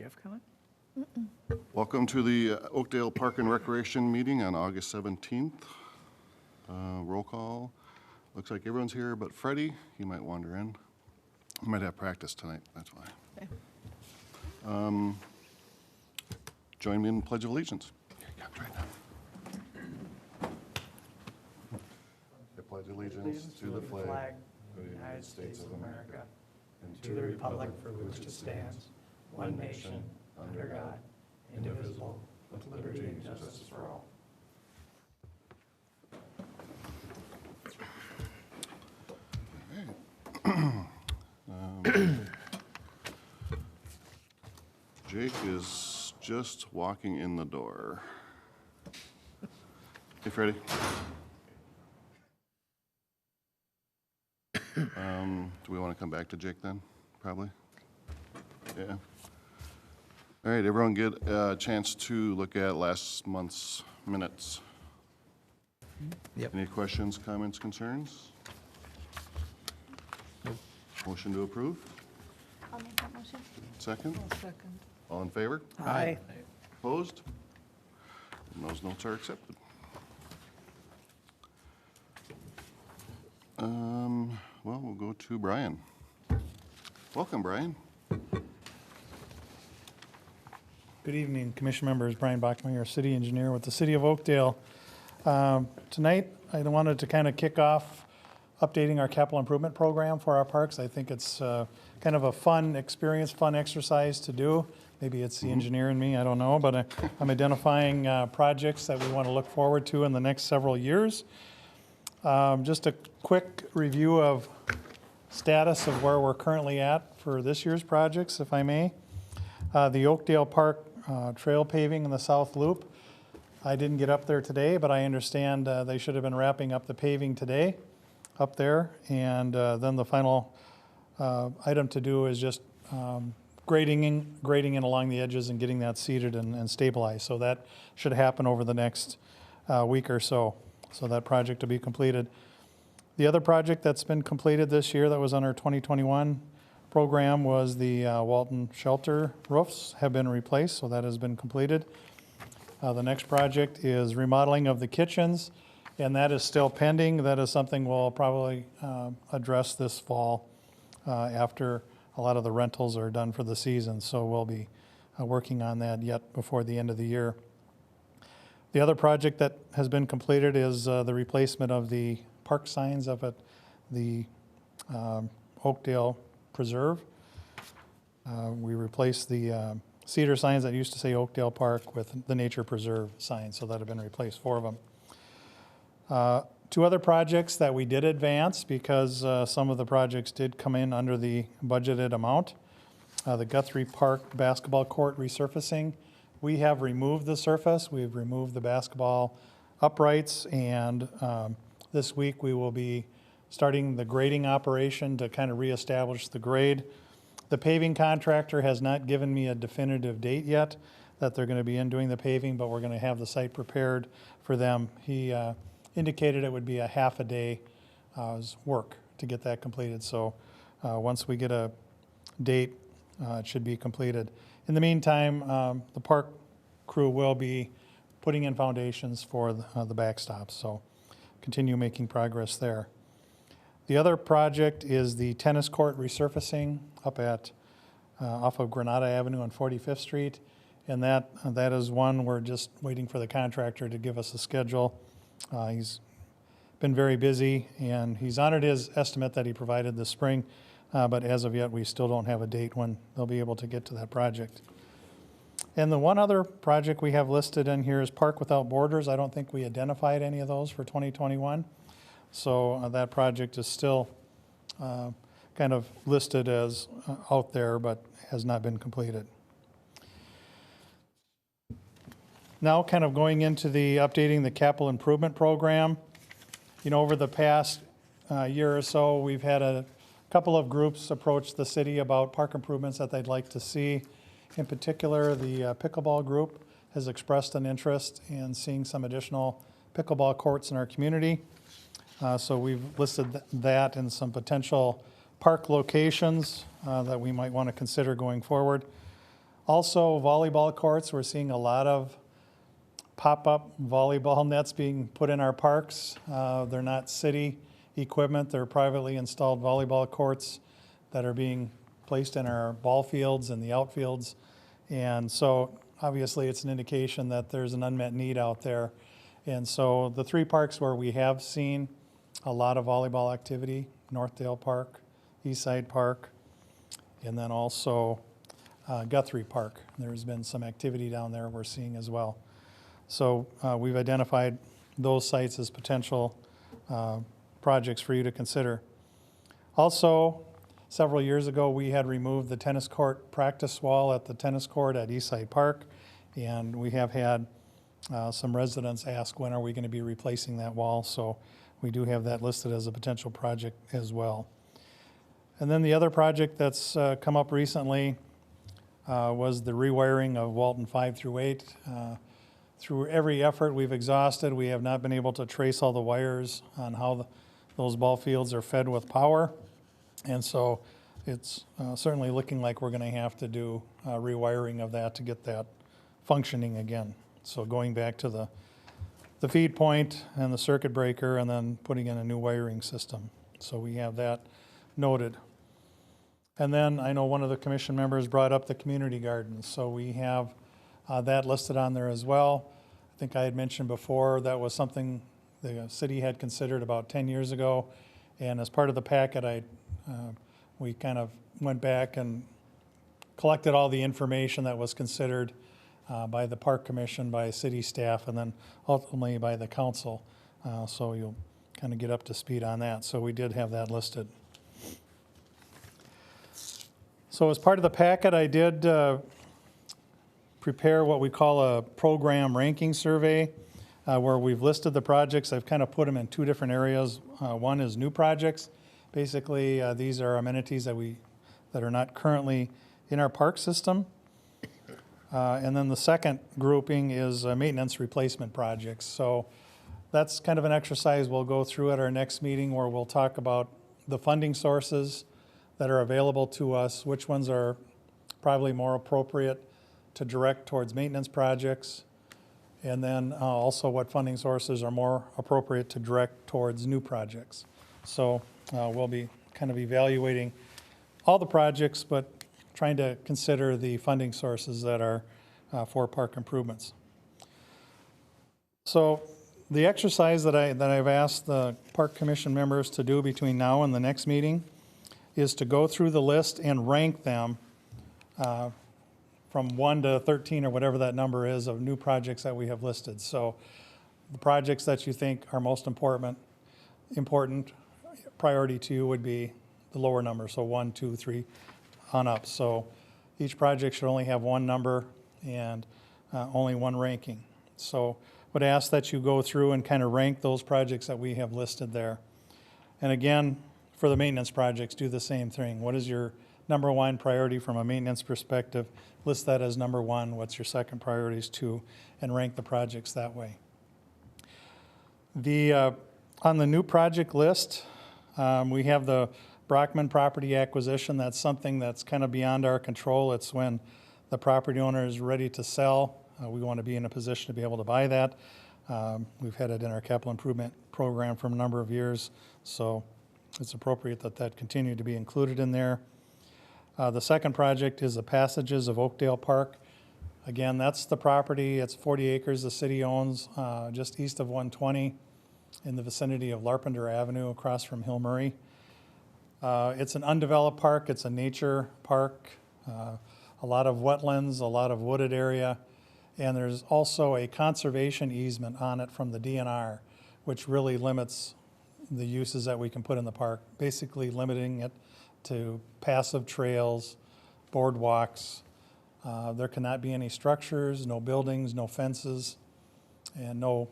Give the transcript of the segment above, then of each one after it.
have comment? Welcome to the Oakdale Park and Recreation meeting on August 17th. Roll call. Looks like everyone's here but Freddie. He might wander in. He might have practice tonight, that's why. Okay. Join me in the Pledge of Allegiance. Here he comes right now. I pledge allegiance to the flag of the United States of America and to the republic for which it stands, one nation, under God, indivisible, with liberty and justice for all. Jake is just walking in the door. Hey, Freddie. Do we want to come back to Jake then? Probably. Yeah. All right, everyone get a chance to look at last month's minutes. Yep. Any questions, comments, concerns? Motion to approve? I'll make that motion. Second? Second. All in favor? Aye. Opposed? And those notes are accepted. Well, we'll go to Brian. Welcome, Brian. Good evening, Commission members. Brian BACHMEIER, City Engineer with the City of Oakdale. Tonight, I wanted to kind of kick off updating our capital improvement program for our parks. I think it's kind of a fun experience, fun exercise to do. Maybe it's the engineer in me, I don't know, but I'm identifying projects that we want to look forward to in the next several years. Just a quick review of status of where we're currently at for this year's projects, if I may. The Oakdale Park trail paving in the South Loop. I didn't get up there today, but I understand they should have been wrapping up the paving today up there. And then the final item to do is just grading in along the edges and getting that seated and stabilized. So that should happen over the next week or so. So that project will be completed. The other project that's been completed this year that was on our 2021 program was the Walton shelter roofs have been replaced, so that has been completed. The next project is remodeling of the kitchens, and that is still pending. That is something we'll probably address this fall after a lot of the rentals are done for the season, so we'll be working on that yet before the end of the year. The other project that has been completed is the replacement of the park signs up at the Oakdale Preserve. We replaced the cedar signs that used to say Oakdale Park with the Nature Preserve signs, so that have been replaced, 4 of them. 2 other projects that we did advance because some of the projects did come in under the budgeted amount. The Guthrie Park basketball court resurfacing. We have removed the surface. We've removed the basketball uprights, and this week we will be starting the grading operation to kind of reestablish the grade. The paving contractor has not given me a definitive date yet that they're going to be in doing the paving, but we're going to have the site prepared for them. He indicated it would be a half a day work to get that completed. So once we get a date, it should be completed. In the meantime, the park crew will be putting in foundations for the backstops, so continue making progress there. The other project is the tennis court resurfacing up at off of Granada Avenue on 45th Street, and that is one we're just waiting for the contractor to give us a schedule. He's been very busy, and he's honored his estimate that he provided this spring, but as of yet we still don't have a date when they'll be able to get to that project. And the one other project we have listed in here is Park Without Borders. I don't think we identified any of those for 2021. So that project is still kind of listed as out there, but has not been completed. Now kind of going into the updating the capital improvement program. You know, over the past year or so, we've had a couple of groups approach the city about park improvements that they'd like to see. In particular, the pickleball group has expressed an interest in seeing some additional pickleball courts in our community. So we've listed that and some potential park locations that we might want to consider going forward. Also, volleyball courts, we're seeing a lot of pop-up volleyball nets being put in our parks. They're not city equipment, they're privately installed volleyball courts that are being placed in our ball fields and the outfields. And so obviously it's an indication that there's an unmet need out there. And so the 3 parks where we have seen a lot of volleyball activity, Northdale Park, Eastside Park, and then also Guthrie Park. There's been some activity down there we're seeing as well. So we've identified those sites as potential projects for you to consider. Also, several years ago, we had removed the tennis court practice wall at the tennis court at Eastside Park, and we have had some residents ask when are we going to be replacing that wall, so we do have that listed as a potential project as well. And then the other project that's come up recently was the rewiring of Walton 5 through 8. Through every effort we've exhausted, we have not been able to trace all the wires on how those ball fields are fed with power. And so it's certainly looking like we're going to have to do rewiring of that to get that functioning again. So going back to the feed point and the circuit breaker and then putting in a new wiring system. So we have that noted. And then I know one of the commission members brought up the community gardens. So we have that listed on there as well. I think I had mentioned before that was something the city had considered about 10 years ago. And as part of the packet, we kind of went back and collected all the information that was considered by the Park Commission, by city staff, and then ultimately by the council. So you'll kind of get up to speed on that. So we did have that listed. So as part of the packet, I did prepare what we call a program ranking survey where we've listed the projects. I've kind of put them in 2 different areas. One is new projects. Basically, these are amenities that are not currently in our park system. And then the second grouping is maintenance replacement projects. So that's kind of an exercise we'll go through at our next meeting where we'll talk about the funding sources that are available to us, which ones are probably more appropriate to direct towards maintenance projects, and then also what funding sources are more appropriate to direct towards new projects. So we'll be kind of evaluating all the projects, but trying to consider the funding sources that are for park improvements. So the exercise that I've asked the Park Commission members to do between now and the next meeting is to go through the list and rank them from 1 to 13 or whatever that number is of new projects that we have listed. So the projects that you think are most important priority to you would be the lower number, so 1, 2, 3 on up. So each project should only have 1 number and only 1 ranking. So would ask that you go through and kind of rank those projects that we have listed there. And again, for the maintenance projects, do the same thing. What is your number 1 priority from a maintenance perspective? List that as number 1. What's your second priorities 2, and rank the projects that way. On the new project list, we have the Brockman property acquisition. That's something that's kind of beyond our control. It's when the property owner is ready to sell. We want to be in a position to be able to buy that. We've had it in our capital improvement program for a number of years, so it's appropriate that that continue to be included in there. The second project is the Passages of Oakdale Park. Again, that's the property. It's 40 acres the city owns just east of 120 in the vicinity of Larpenter Avenue across from Hill Murray. It's an undeveloped park. It's a nature park. A lot of wetlands, a lot of wooded area, and there's also a conservation easement on it from the DNR, which really limits the uses that we can put in the park, basically limiting it to passive trails, boardwalks. There cannot be any structures, no buildings, no fences, and no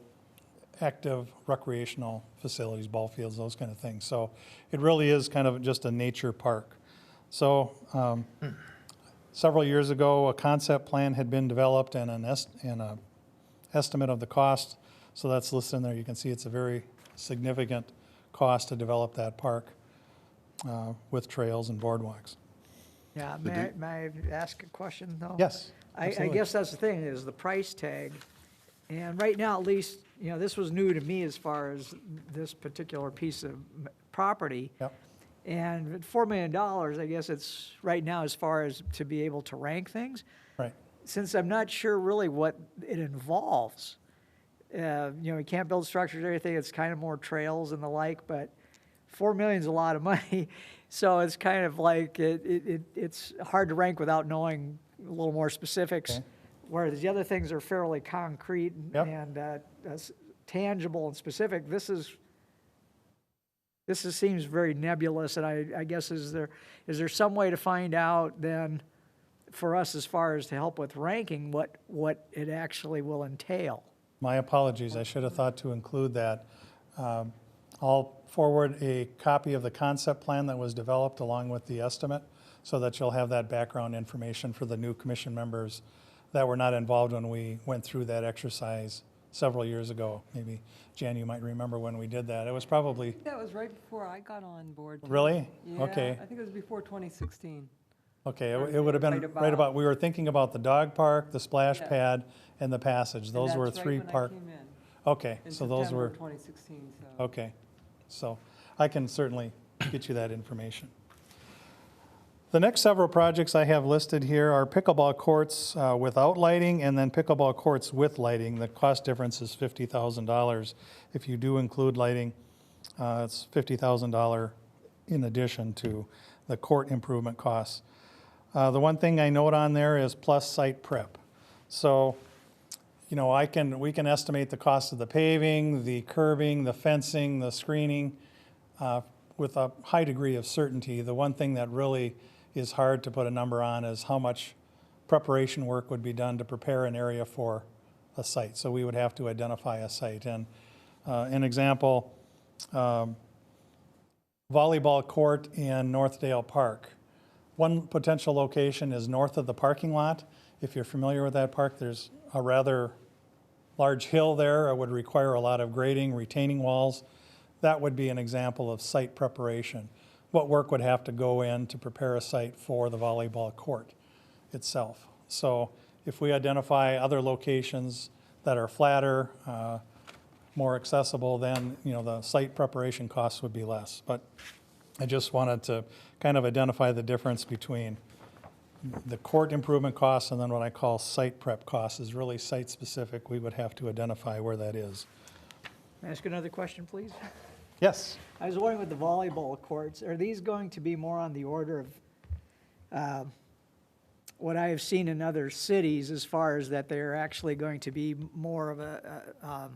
active recreational facilities, ball fields, those kind of things. So it really is kind of just a nature park. So several years ago, a concept plan had been developed and an estimate of the cost. So that's listed in there. You can see it's a very significant cost to develop that park with trails and boardwalks. Yeah, The may I ask a question, though? Yes, I absolutely. guess that's the thing, is the price tag. And right now, at least, this was new to me as far as this particular piece of property. Yep, And at $4 million, I guess it's right now as far as to be able to rank things. right. Since I'm not sure really what it involves, you can't build structures or anything, it's kind of more trails and the like, but 4 million is a lot of money. So it's kind of like, it's hard to rank without knowing a little more specifics. Okay. Whereas the other things are fairly concrete Yep. and tangible and specific. This seems very nebulous, and I guess is there some way to find out then for us as far as to help with ranking what it actually will entail? My apologies, I should have thought to include that. I'll forward a copy of the concept plan that was developed along with the estimate so that you'll have that background information for the new commission members that were not involved when we went through that exercise several years ago. Maybe, Jan, you might remember when we did that. It was probably, That was right before I got on board. too. really? Yeah, Okay. I think it was before 2016. Okay, it would have been right about, we were thinking about the dog park, the splash Yeah. pad, and the passage. Those were three park. And that's right when I came Okay, in so those September were, of 2016, so. okay. So I can certainly get you that information. The next several projects I have listed here are pickleball courts without lighting and then pickleball courts with lighting. The cost difference is $50,000. If you do include lighting, it's $50,000 in addition to the court improvement costs. The one thing I note on there is plus site prep. So, we can estimate the cost of the paving, the curbing, the fencing, the screening with a high degree of certainty. The one thing that really is hard to put a number on is how much preparation work would be done to prepare an area for a site. So we would have to identify a site. And an example, volleyball court in Northdale Park. One potential location is north of the parking lot. If you're familiar with that park, there's a rather large hill there. It would require a lot of grading, retaining walls. That would be an example of site preparation. What work would have to go in to prepare a site for the volleyball court itself. So if we identify other locations that are flatter, more accessible, then the site preparation costs would be less. But I just wanted to kind of identify the difference between the court improvement costs and then what I call site prep costs is really site specific. We would have to identify where that is. May I ask another question, please? Yes. I was wondering with the volleyball courts, are these going to be more on the order of what I have seen in other cities as far as that they're actually going to be more of a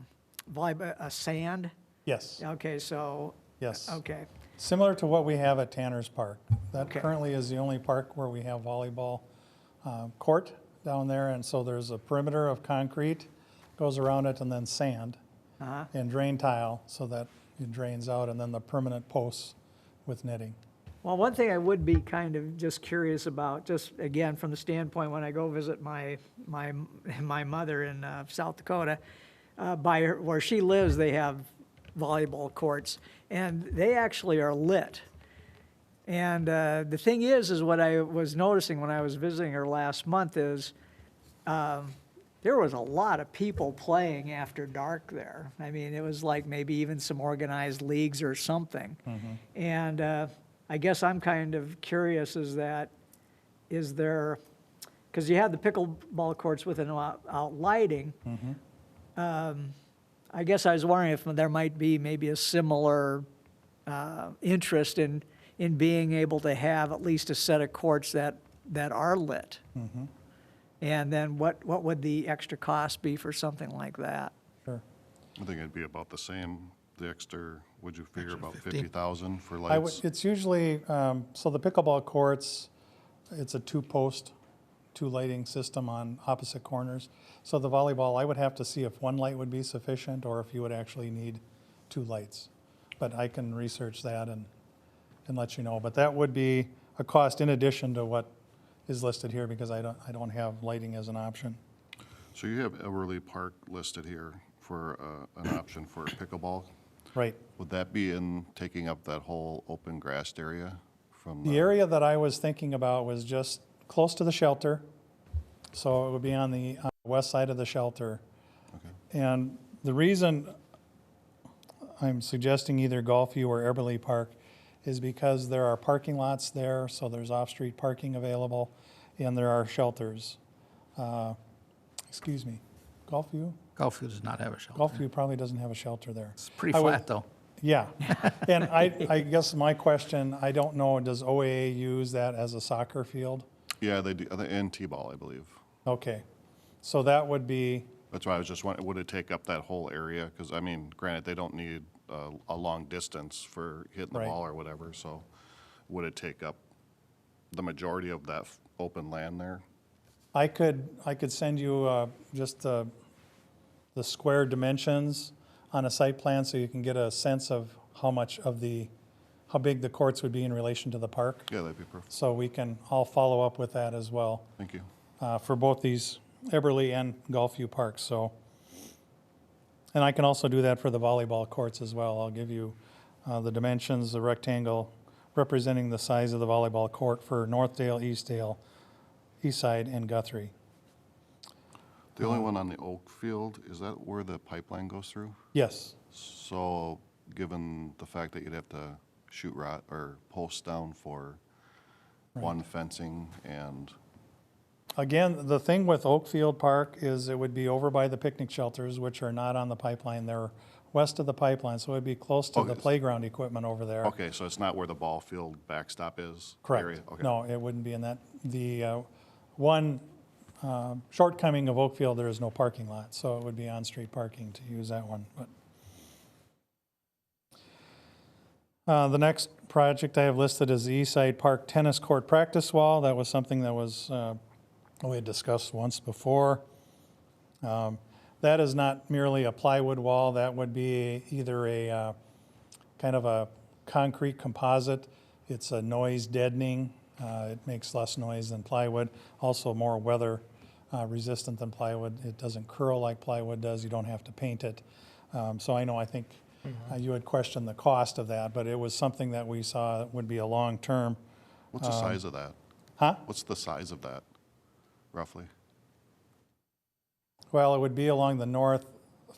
sand? Yes. Okay, so, Yes. okay, Similar to what we have at Tanner's Park. That Okay. currently is the only park where we have volleyball court down there. And so there's a perimeter of concrete, goes around it, and then sand uh-huh. and drain tile so that it drains out, and then the permanent posts with netting. Well, one thing I would be kind of just curious about, just again, from the standpoint when I go visit my mother in South Dakota, by her, where she lives, they have volleyball courts, and they actually are lit. And the thing is what I was noticing when I was visiting her last month is there was a lot of people playing after dark there. I mean, it was like maybe even some organized leagues or something. Mm-hmm. And I guess I'm kind of curious is there, because you have the pickleball courts with an out lighting. Mm-hmm. I guess I was wondering if there might be maybe a similar interest in being able to have at least a set of courts that are lit. Mm-hmm. And then what would the extra cost be for something like that? Sure. I think it'd be about the same, the extra, would you figure about 50. 50,000 for I would, lights? it's usually, so the pickleball courts, it's a two lighting system on opposite corners. So the volleyball, I would have to see if one light would be sufficient or if you would actually need two lights. But I can research that and let you know. But that would be a cost in addition to what is listed here because I don't have lighting as an option. So you have Everly Park listed here for an option for pickleball. Right. Would that be in taking up that whole open grassed area from? The area that I was thinking about was just close to the shelter, so it would be on the west side of the shelter. Okay. And the reason I'm suggesting either Gulfview or Eberly Park is because there are parking lots there, so there's off-street parking available, and there are shelters. Excuse me, Gulfview? Gulfview does not have a shelter. Gulfview probably doesn't have a shelter there. It's pretty I would- flat, though. Yeah, and I guess my question, I don't know, does OAA use that as a soccer field? Yeah, they do, and T-ball, I believe. Okay, so that would be, That's why I was just wondering, would it take up that whole area? Because, I mean, granted, they don't need a long distance for hitting the Right. ball or whatever, so would it take up the majority of that open land there? I could send you just the square dimensions on a site plan so you can get a sense of how big the courts would be in relation to the park. Yeah, that'd be perfect. So I'll follow up with that as well Thank you. for both these Eberly and Gulfview parks. So, and I can also do that for the volleyball courts as well. I'll give you the dimensions, the rectangle representing the size of the volleyball court for Northdale, Eastdale, Eastside, and Guthrie. The only one on the Oak Field, is that where the pipeline goes through? Yes. So, given the fact that you'd have to shoot rod or posts down for one fencing and, Again, the thing with Oakfield Park is it would be over by the picnic shelters, which are not on the pipeline. They're west of the pipeline, so it'd be close to the Okay. playground equipment over there. okay, so it's not where the ball field backstop is? Correct. area? Okay. No, it wouldn't be in that. The one shortcoming of Oakfield, there is no parking lot, so it would be on-street parking to use that one. But the next project I have listed is the Eastside Park Tennis Court Practice Wall. That was something that was we had discussed once before. That is not merely a plywood wall. That would be either a kind of a concrete composite. It's a noise deadening. It makes less noise than plywood. Also more weather resistant than plywood. It doesn't curl like plywood does. You don't have to paint it. So I think you had questioned the cost of that, but it was something that we saw would be a long-term. What's the size of that? Huh? What's the size of that, roughly? Well, it would be along the north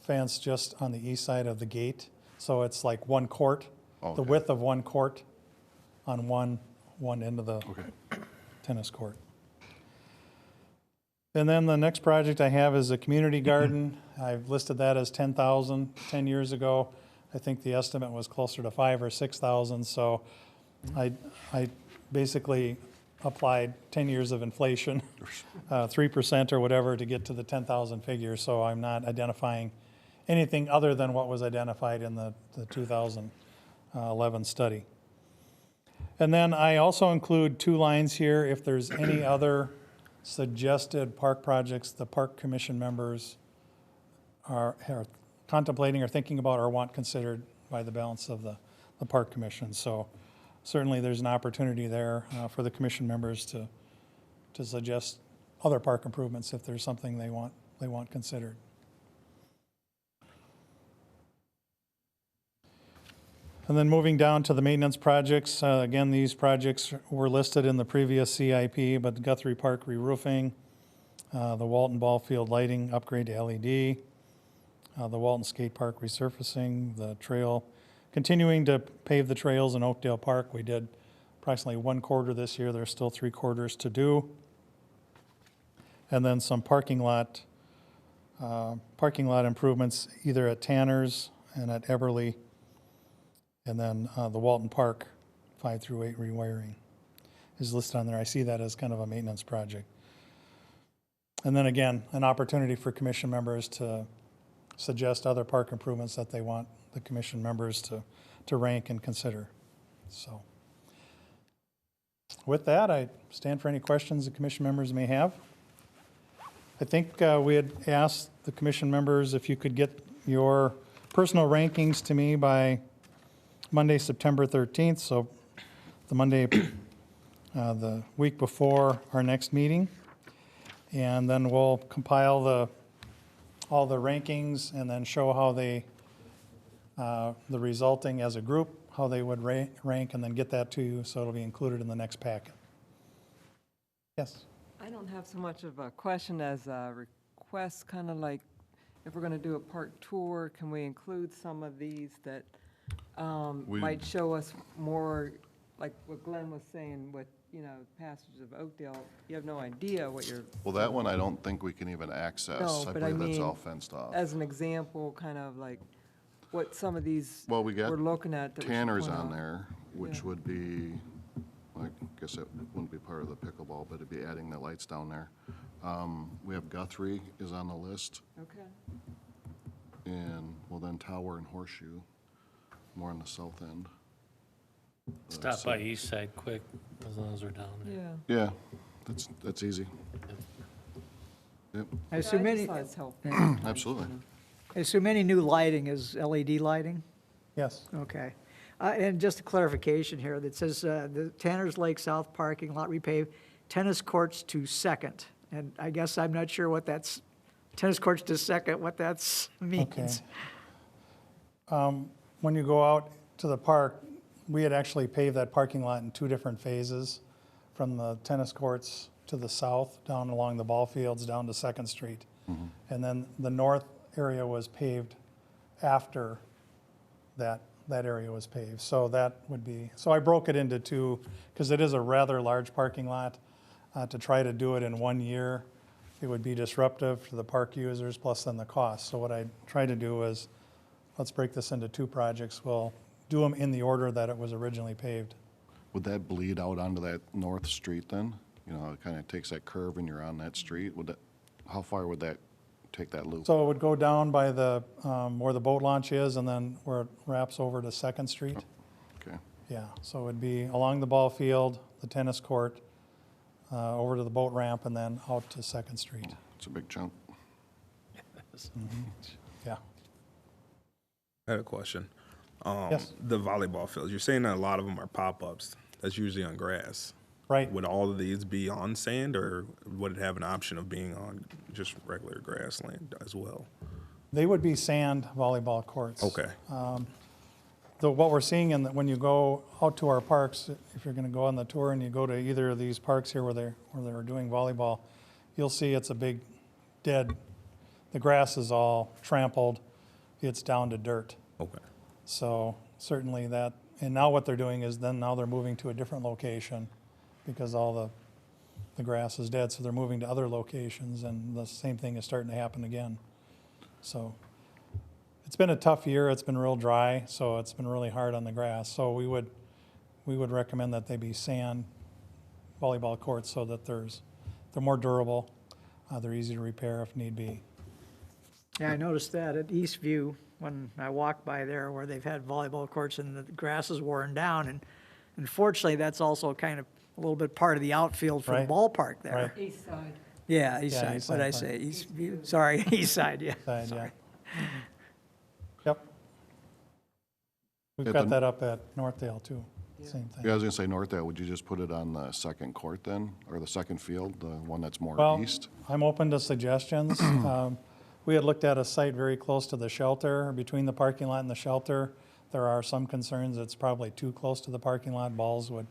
fence just on the east side of the gate. So it's like one court, the Okay. width of one court on one end of the Okay. tennis court. And then the next project I have is a community garden. I've listed that as 10,000 10 years ago. I think the estimate was closer to 5,000 or 6,000. So I basically applied 10 years of inflation, 3% or whatever to get to the 10,000 figure. So I'm not identifying anything other than what was identified in the 2011 study. And then I also include 2 lines here. If there's any other suggested park projects the park commission members are contemplating or thinking about or want considered by the balance of the park commission. So certainly there's an opportunity there for the commission members to suggest other park improvements if there's something they want considered. And then moving down to the maintenance projects, again, these projects were listed in the previous CIP, but the Guthrie Park re-roofing, the Walton Ball Field lighting upgrade to LED, the Walton Skate Park resurfacing, the trail, continuing to pave the trails in Oakdale Park. We did approximately 1/4 this year. There's still 3/4 to do. And then some parking lot improvements either at Tanner's and at Eberly, and then the Walton Park 5 through 8 rewiring is listed on there. I see that as kind of a maintenance project. And then again, an opportunity for commission members to suggest other park improvements that they want the commission members to rank and consider. So with that, I stand for any questions the commission members may have. I think we had asked the commission members if you could get your personal rankings to me by Monday, September 13th, so the Monday, the week before our next meeting. And then we'll compile all the rankings and then show how the resulting as a group, how they would rank and then get that to you, so it'll be included in the next packet. Yes? I don't have so much of a question as a request, kind of like, if we're going to do a park tour, can we include some of these that might show us more, like what Glenn was saying with, passages of Oakdale, you have no idea what you're. Well, that one I don't think we can even access. No, I but I believe that's all mean, fenced off. As an example, kind of like what some of these Well, we got we're looking at. That we should Tanner's point on out. there, which Yeah. would be, I guess it wouldn't be part of the pickleball, but it'd be adding the lights down there. We have Guthrie is on the list, Okay. and, well, then Tower and Horseshoe, more on the south end. Stop So- by East Side quick, as long as we're down there. Yeah. Yeah, that's easy. Yep, I assume Yeah, I any, just thought it's helpful. absolutely. I assume any new lighting is LED lighting? Yes. Okay. And just a clarification here, that says the Tanner's Lake South parking lot repave, tennis courts to Second. And I guess I'm not sure what that's, tennis courts to Second, what that means. When you go out to the park, we had actually paved that parking lot in 2 different phases, from the tennis courts to the south, down along the ball fields, down to Second Street. And then the north area was paved after that area was paved. So that would be, so I broke it into 2, because it is a rather large parking lot. To try to do it in 1 year, it would be disruptive to the park users, plus then the cost. So what I tried to do is, let's break this into 2 projects. We'll do them in the order that it was originally paved. Would that bleed out onto that north street then? You know, it kind of takes that curve and you're on that street. Would that, how far would that take that loop? So it would go down by the, where the boat launch is, and then where it wraps over to Second Street. Okay, Yeah, so it would be along the ball field, the tennis court, over to the boat ramp, and then out to Second Street. it's a big chunk. Yeah. I had a question. Yes. The volleyball fields, you're saying that a lot of them are pop-ups. That's usually on grass. Right. Would all of these be on sand, or would it have an option of being on just regular grassland as well? They would be sand volleyball courts. Okay. What we're seeing when you go out to our parks, if you're going to go on the tour and you go to either of these parks here where they're doing volleyball, you'll see it's a big dead, the grass is all trampled, it's down to dirt. Okay. So certainly that, and now what they're doing is now they're moving to a different location because all the grass is dead, so they're moving to other locations, and the same thing is starting to happen again. So it's been a tough year, it's been real dry, so it's been really hard on the grass. So we would recommend that they be sand volleyball courts so that they're more durable, they're easy to repair if need be. Yeah, I noticed that at Eastview when I walked by there where they've had volleyball courts and the grass is worn down. And unfortunately, that's also kind of a little bit part of the outfield for Right. the ballpark there. Right. East side. Yeah, East Yeah, Side. East What did I Side say? Eastview? Sorry, East Side, yeah. Side, yeah. Sorry. Yep. We've Yeah, got the- that up at Northdale too, same thing. Yeah, I was gonna say Northdale, would you just put it on the second court then, or the second field, the one that's more Well, east? I'm open to suggestions. We had looked at a site very close to the shelter, between the parking lot and the shelter. There are some concerns it's probably too close to the parking lot, balls would.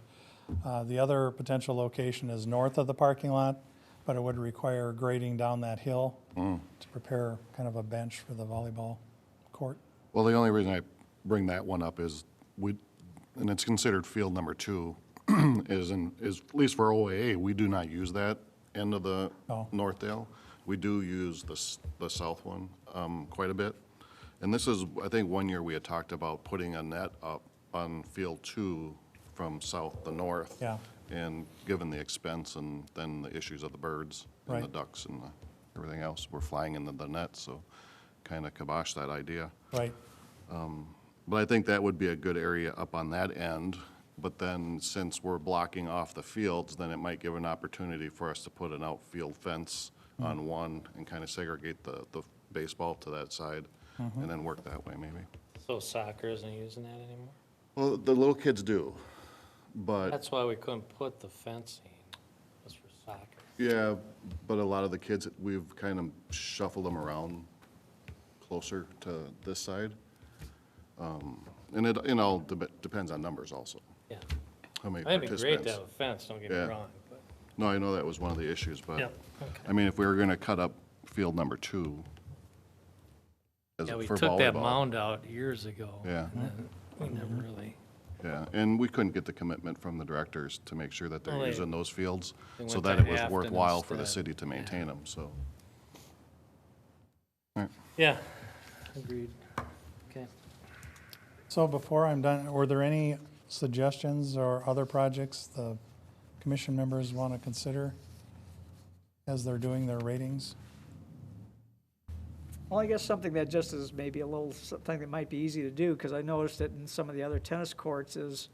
The other potential location is north of the parking lot, but it would require grading down that hill to prepare kind of a bench for the volleyball court. Well, the only reason I bring that one up is and it's considered field number 2, is at least for OAA, we do not use that end of the Oh. Northdale. We do use the south one quite a bit. And this is, I think one year we had talked about putting a net up on field 2 from south to north. Yeah. And given the expense and then the issues of the birds and the Right. ducks and everything else, we're flying into the net, so kind of kibosh that idea. Right, But I think that would be a good area up on that end. But then since we're blocking off the fields, then it might give an opportunity for us to put an outfield fence on one and kind of segregate the baseball to that side and then work that way maybe. So soccer isn't using that anymore? Well, the little kids do, but That's why we couldn't put the fencing, was for soccer. yeah, but a lot of the kids, we've kind of shuffled them around closer to this side. and it, depends on numbers also, Yeah. how many I think it'd be great to participants. have a fence, don't get me Yeah. wrong, but, No, I know that was one of the issues, but, yeah, okay. I mean, if we were gonna cut up field number 2 as Yeah, we for took that volleyball. mound out years ago. Yeah. And then we never really, Yeah, and we couldn't get the commitment from the directors to make sure that Well, they're they- using those fields, they so went that to it was Afton worthwhile for the instead. city to maintain them, so. yeah, agreed. Okay. So before I'm done, were there any suggestions or other projects the commission members want to consider as they're doing their ratings? Well, I guess something that just is maybe a little, something that might be easy to do, because I noticed it in some of the other tennis courts, is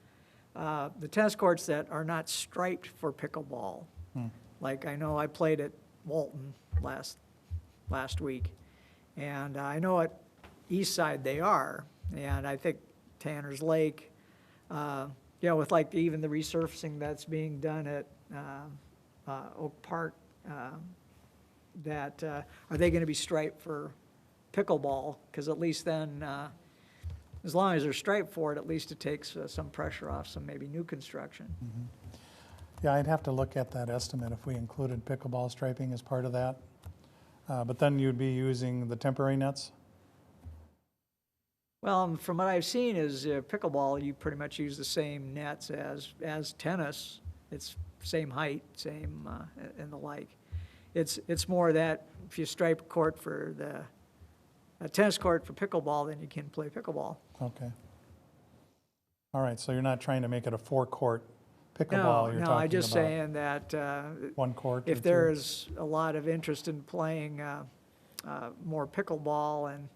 the tennis courts that are not striped for pickleball. Like, I know I played at Walton last week, and I know at East Side they are, and I think Tanner's Lake, with like even the resurfacing that's being done at Oak Park, that, are they gonna be striped for pickleball? Because at least then, as long as they're striped for it, at least it takes some pressure off some maybe new construction. Yeah, I'd have to look at that estimate if we included pickleball striping as part of that. But then you'd be using the temporary nets? Well, from what I've seen is pickleball, you pretty much use the same nets as tennis. It's same height, same, and the like. It's more that if you stripe a court for a tennis court for pickleball, then you can play pickleball. Okay. All right, so you're not trying to make it a 4-court pickleball, you're No, talking I'm just about saying that 1 court or if 2? there's a lot of interest in playing more pickleball, and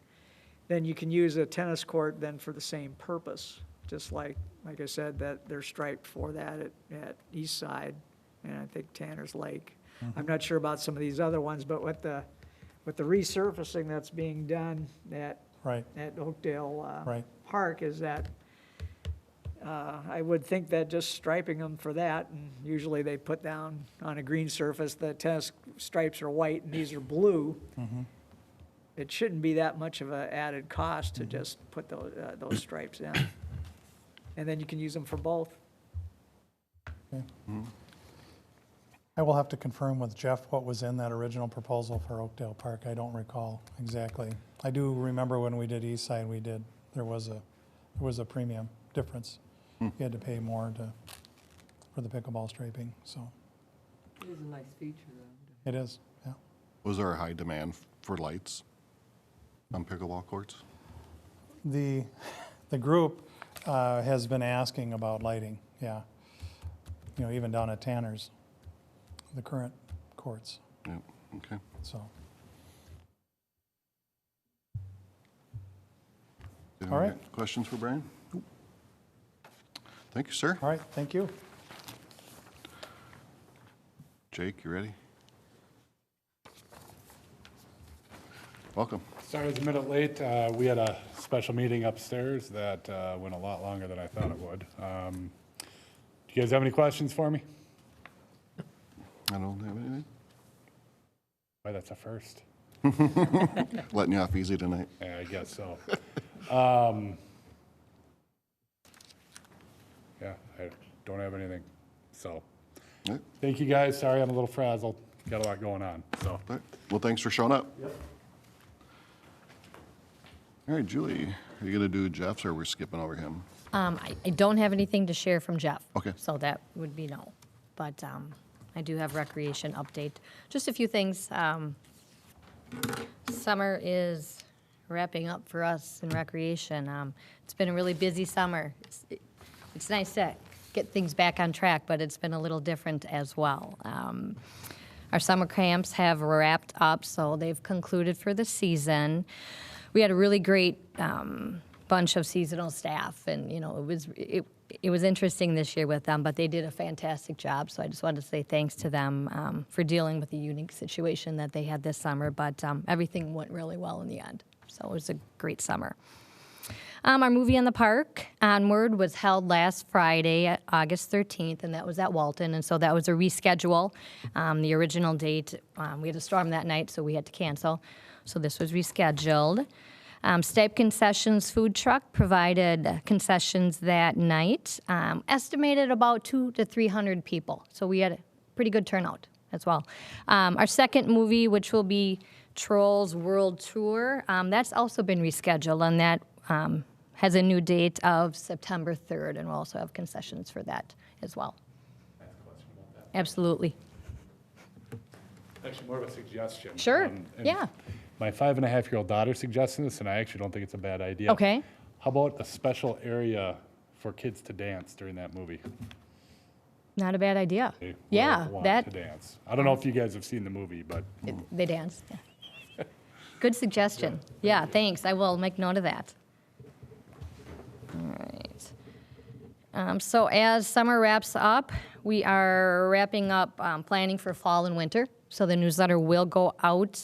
then you can use a tennis court then for the same purpose, just like I said, that they're striped for that at East Side, and I think Tanner's Lake. I'm not sure about some of these other ones, but with the resurfacing that's being done at Right, Oakdale right. Park, is that I would think that just striping them for that, and usually they put down on a green surface, the tennis stripes are white and these are blue. It shouldn't be that much of an added cost to just put those stripes in. And then you can use them for both. Okay. I will have to confirm with Jeff what was in that original proposal for Oakdale Park. I don't recall exactly. I do remember when we did East Side, there was a premium difference. You had to pay more for the pickleball striping, so It is a nice feature, though. it is, yeah. Was there a high demand for lights on pickleball courts? The group has been asking about lighting, yeah. Even down at Tanner's, the current courts, Yeah, okay. so. Anyone All right. got questions for Brian? Thank you, sir. All right, thank you. Jake, you ready? Welcome. Sorry, I was a minute late. We had a special meeting upstairs that went a lot longer than I thought it would. Do you guys have any questions for me? I don't have anything. Why, that's a first. Letting you off easy tonight. Yeah, I guess so. Yeah, I don't have anything. So, All right. thank you guys. Sorry, I'm a little frazzled. Got a lot going on, so. All right. Well, thanks for showing up. All right, Julie, are you going to do Jeff's, or we're skipping over him? I don't have anything to share from Jeff. Okay. So that would be no. But I do have recreation update. Just a few things. Summer is wrapping up for us in recreation. It's been a really busy summer. It's nice to get things back on track, but it's been a little different as well. Our summer camps have wrapped up, so they've concluded for the season. We had a really great bunch of seasonal staff, and it was interesting this year with them, but they did a fantastic job. So I just wanted to say thanks to them for dealing with the unique situation that they had this summer. But everything went really well in the end. So it was a great summer. Our movie in the park, Onward, was held last Friday, August 13th, and that was at Walton. And so that was a reschedule. The original date, we had a storm that night, so we had to cancel. So this was rescheduled. Stipe Concessions food truck provided concessions that night. Estimated about 200 to 300 people, so we had a pretty good turnout as well. Our second movie, which will be Trolls World Tour, that's also been rescheduled, and that has a new date of September 3rd, and we'll also have concessions for that as well. Absolutely. Actually, more of a suggestion. Sure, And yeah. My 5.5-year-old daughter suggested this, and I actually don't think it's a bad idea. Okay. How about a special area for kids to dance during that movie? Not a bad idea. They will Yeah, want that, to dance. I don't know if you guys have seen the movie, but they dance. Yeah. Good suggestion. Yeah, thanks. I will make note of that. All right. So as summer wraps up, we are wrapping up planning for fall and winter. So the newsletter will go out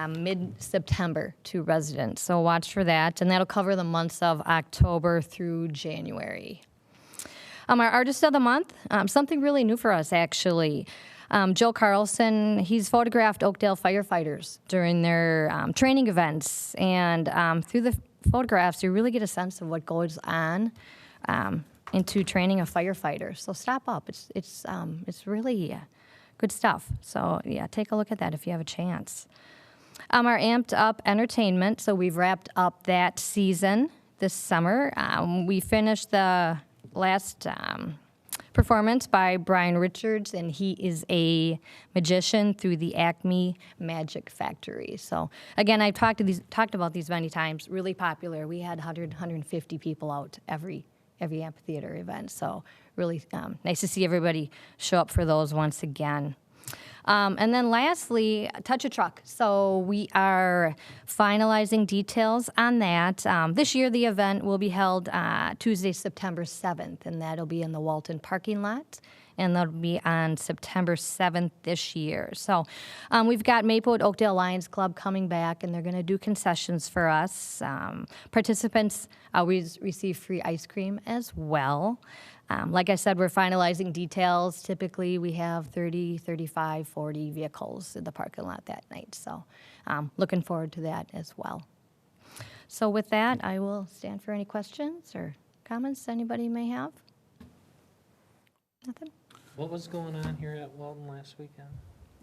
mid-September to residents. So watch for that, and that'll cover the months of October through January. Our Artist of the Month, something really new for us, actually. Joe Carlson, he's photographed Oakdale firefighters during their training events, and through the photographs, you really get a sense of what goes on into training a firefighter. So stop up. It's really good stuff. So yeah, take a look at that if you have a chance. Our Amped Up Entertainment, so we've wrapped up that season this summer. We finished the last performance by Brian Richards, and he is a magician through the Acme Magic Factory. So again, I've talked about these many times, really popular. We had 100, 150 people out every amphitheater event. So really nice to see everybody show up for those once again. And then lastly, Touch a Truck. So we are finalizing details on that. This year, the event will be held Tuesday, September 7th, and that'll be in the Walton parking lot, and that'll be on September 7th this year. So we've got Maplewood Oakdale Lions Club coming back, and they're going to do concessions for us. Participants always receive free ice cream as well. Like I said, we're finalizing details. Typically, we have 30, 35, 40 vehicles in the parking lot that night. So looking forward to that as well. So with that, I will stand for any questions or comments anybody may have. Nothing? What was going on here at Walton last weekend?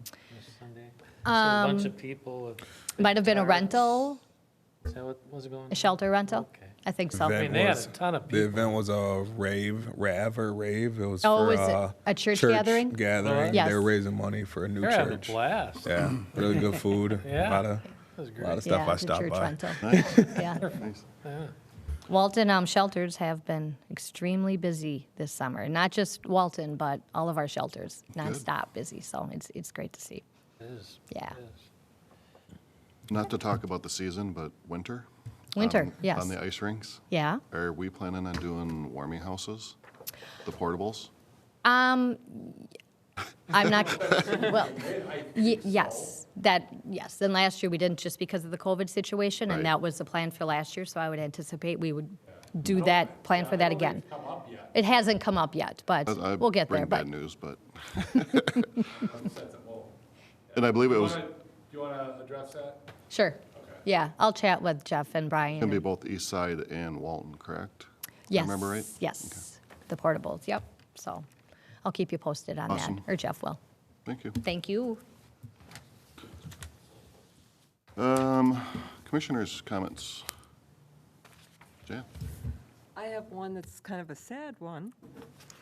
This Sunday? A bunch of people. With Might have been a tarps. rental, Is that what was going on? a shelter rental. Okay. I think so. I mean, they had a ton of The people. event was a rave. It was Oh, for was it a church gathering? gathering. Yes. They were raising money for a new They're having a church. blast. Yeah, really good food. Yeah. A lot of That was a great. lot of stuff Yeah, I the stopped church by. rental. Yeah. Nice. Yeah. Walton shelters have been extremely busy this summer. Not just Walton, but all of our shelters, nonstop busy. So it's great to see. It is. Yeah. It is. Not to talk about the season, but winter. Winter, yes. On the ice rinks. Yeah. Are we planning on doing warming houses? The portables? I'm not, well, yes, yes. And last year we didn't just because of the COVID situation, and Right. that was the plan for last year. So I would anticipate we would do that, plan for that again. It hasn't come up yet, but I we'll get there. bring But bad news, but. And I believe it was Do you want to address that? sure. Yeah, I'll chat with Jeff and Brian. going to be and- both East Side and Walton, correct? Yes. I remember right? Yes, the portables, yep. So I'll keep you posted on that, Awesome. or Jeff will. Thank you. Thank you. Commissioners' comments. Jan? I have one that's kind of a sad one.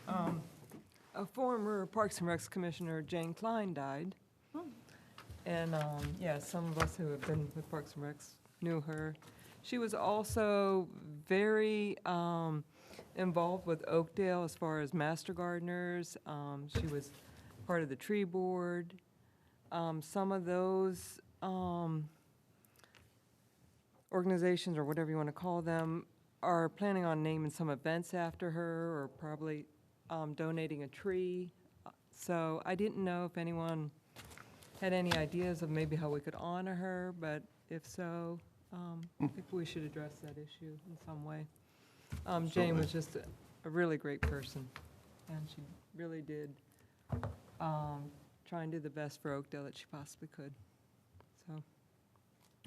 A former Parks and Recs Commissioner, Jane Klein, died. And, yeah, some of us who have been with Parks and Recs knew her. She was also very involved with Oakdale as far as master gardeners. She was part of the tree board. Some of those organizations, or whatever you want to call them, are planning on naming some events after her, or probably donating a tree. So I didn't know if anyone had any ideas of maybe how we could honor her, but if so, I think we should address that issue in some way. Jane was just a really great person, and she really did try and do the best for Oakdale that she possibly could. So,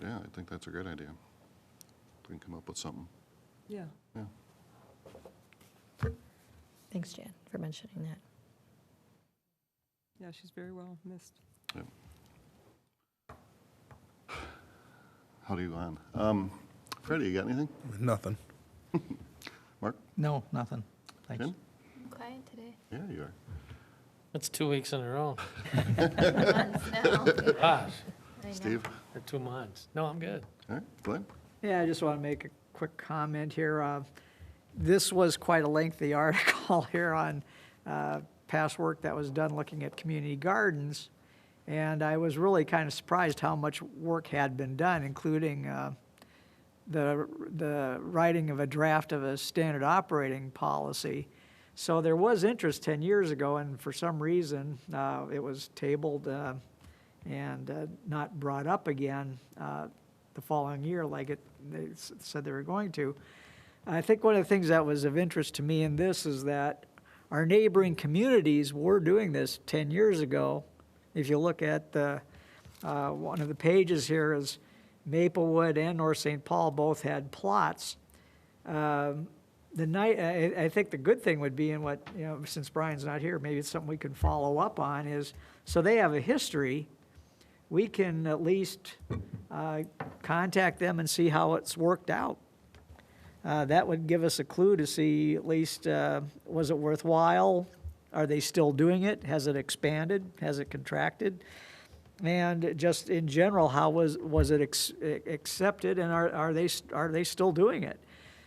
Yeah, I think that's a great idea. we can come up with something. Yeah. Yeah. Thanks, Jan, for mentioning that. Yeah, she's very well missed. Yep. How do you go on? Freddie, you got anything? Nothing. Mark? No, nothing. Thanks. Tim? I'm quiet today. Yeah, you are. It's 2 weeks in a row. Months now. Gosh, I know. Steve? or 2 months. No, I'm good. All right, Glenn? Yeah, I just want to make a quick comment here. This was quite a lengthy article here on past work that was done looking at community gardens. And I was really kind of surprised how much work had been done, including the writing of a draft of a standard operating policy. So there was interest 10 years ago, and for some reason, it was tabled and not brought up again the following year like they said they were going to. I think one of the things that was of interest to me in this is that our neighboring communities were doing this 10 years ago. If you look at the, one of the pages here is Maplewood and North St. Paul both had plots. I think the good thing would be, and what, you know, since Brian's not here, maybe it's something we can follow up on, is, so they have a history, we can at least contact them and see how it's worked out. That would give us a clue to see at least, was it worthwhile? Are they still doing it? Has it expanded? Has it contracted? And just in general, how was it accepted, and are they still doing it?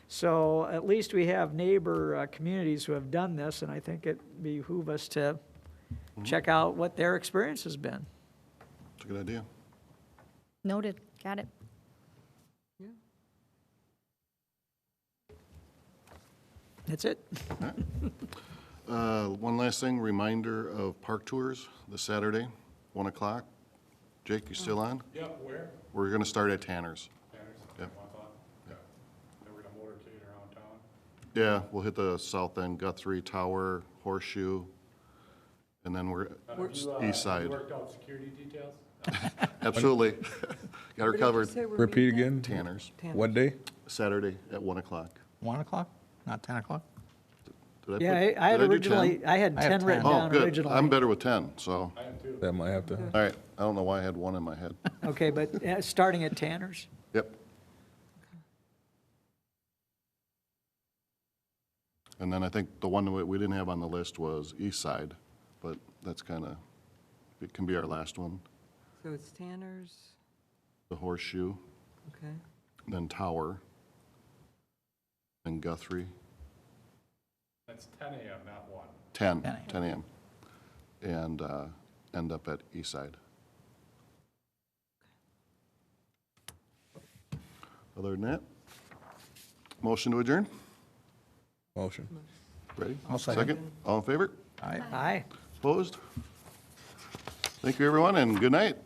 So at least we have neighbor communities who have done this, and I think it behoove us to check out what their experience has been. It's a good idea. Noted, got it. Yeah. That's it. One last thing, reminder of park tours this Saturday, 1 o'clock. Jake, you still on? Yep, where? We're going to start at Tanner's. Tanner's? Yep. 1 o'clock? Okay. Then we're gonna motorcade around town? Yeah, we'll hit the south end, Guthrie, Tower, Horseshoe, and then we're east side. You worked out security details? Absolutely. Got her covered. Repeat again? Tanner's, What day? Saturday at 1 o'clock. 1 o'clock, not 10 o'clock? Did Yeah, put- I had did do originally, 10? I had I have 10 written 10. Oh, down good. originally. I'm better with 10, so, I am too. That might have to. all right. I don't know why I had 1 in my head. Okay, but starting at Tanner's? Yep. And then I think the one that we didn't have on the list was east side, but that's kind of, it can be our last one. So it's Tanner's, The Horseshoe, okay. then Tower, then Guthrie, That's 10 a.m., not 1. 10, 10 10 a.m. And end up at east side. Other than that, motion to adjourn? Motion. Ready? I'll second. All in favor? Aye. Aye. Opposed? Thank you, everyone, and good night.